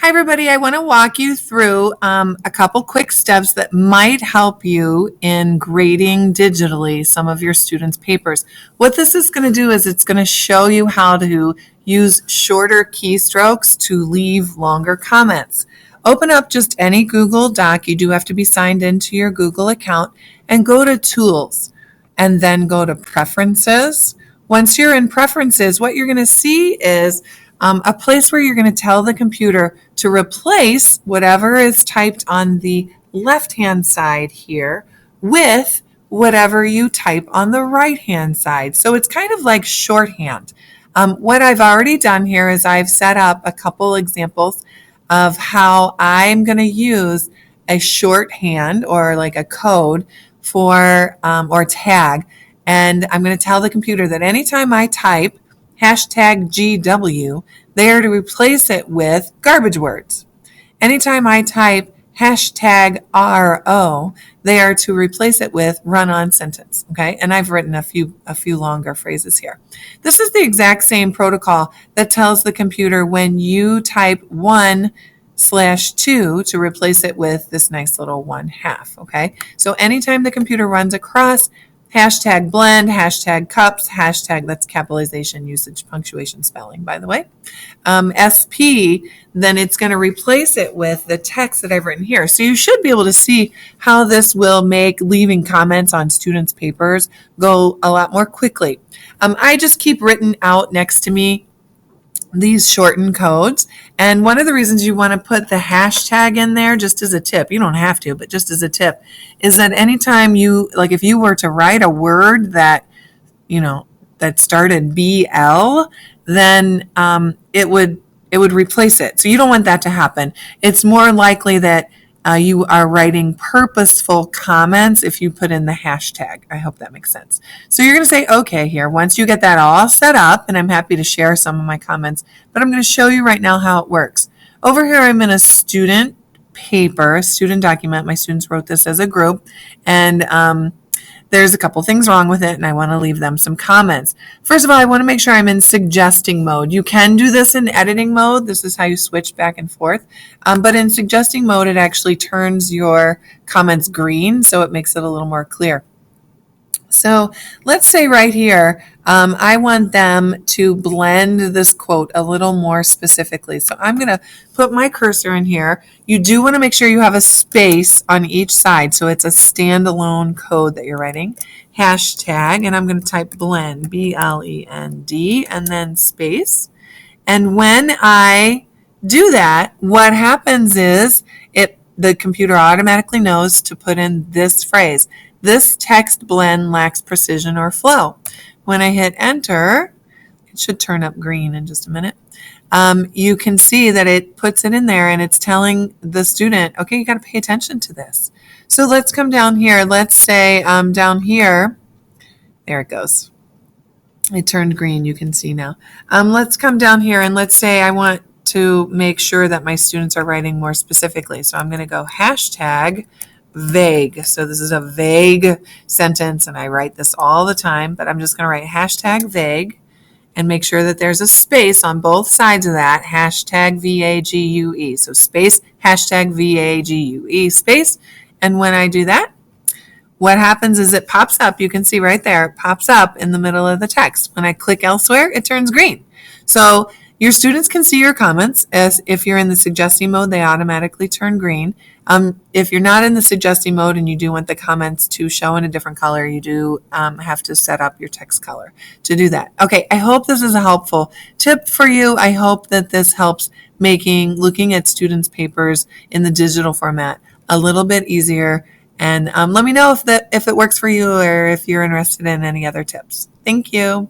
Hi, everybody. I want to walk you through a couple quick steps that might help you in grading digitally some of your students' papers. What this is going to do is it's going to show you how to use shorter keystrokes to leave longer comments. Open up just any Google Doc. You do have to be signed into your Google account and go to Tools and then go to Preferences. Once you're in Preferences, what you're going to see is a place where you're going to tell the computer to replace whatever is typed on the left-hand side here with whatever you type on the right-hand side. So it's kind of like shorthand. What I've already done here is I've set up a couple examples of how I'm going to use a shorthand or like a code for or tag. And I'm going to tell the computer that anytime I type hashtag GW, they are to replace it with garbage words. Anytime I type hashtag RO, they are to replace it with run-on sentence. Okay, and I've written a few longer phrases here. This is the exact same protocol that tells the computer when you type 1/2 to replace it with this nice little 1/2. Okay, so anytime the computer runs across hashtag blend, hashtag cups, hashtag, that's capitalization, usage, punctuation, spelling, by the way, SP, then it's going to replace it with the text that I've written here. So you should be able to see how this will make leaving comments on students' papers go a lot more quickly. I just keep written out next to me these shortened codes. And one of the reasons you want to put the hashtag in there, just as a tip, you don't have to, but just as a tip, is that anytime you, like if you were to write a word that, that started BL, then it would replace it. So you don't want that to happen. It's more likely that you are writing purposeful comments if you put in the hashtag. I hope that makes sense. So you're going to say okay here. Once you get that all set up, and I'm happy to share some of my comments, but I'm going to show you right now how it works. Over here, I'm in a student paper, student document. My students wrote this as a group, and there's a couple things wrong with it, and I want to leave them some comments. First of all, I want to make sure I'm in suggesting mode. You can do this in editing mode. This is how you switch back and forth. But in suggesting mode, it actually turns your comments green, so it makes it a little more clear. So let's say right here, I want them to blend this quote a little more specifically. So I'm going to put my cursor in here. You do want to make sure you have a space on each side, so it's a standalone code that you're writing. Hashtag, and I'm going to type blend, B-L-E-N-D, and then space. And when I do that, what happens is the computer automatically knows to put in this phrase. This text blend lacks precision or flow. When I hit enter, it should turn up green in just a minute. You can see that it puts it in there and it's telling the student, okay, you got to pay attention to this. So let's come down here. Let's say down here, there it goes. It turned green, you can see now. Let's come down here and let's say I want to make sure that my students are writing more specifically. So I'm going to go hashtag vague. So this is a vague sentence, and I write this all the time, but I'm just going to write hashtag vague and make sure that there's a space on both sides of that, hashtag VAGUE. So space, hashtag VAGUE, space. And when I do that, what happens is it pops up. You can see right there, it pops up in the middle of the text. When I click elsewhere, it turns green. So your students can see your comments. As if you're in the suggesting mode, they automatically turn green. If you're not in the suggesting mode and you do want the comments to show in a different color, you do have to set up your text color to do that. Okay, I hope this is a helpful tip for you. I hope that this helps looking at students' papers in the digital format a little bit easier. And let me know if it works for you or if you're interested in any other tips. Thank you.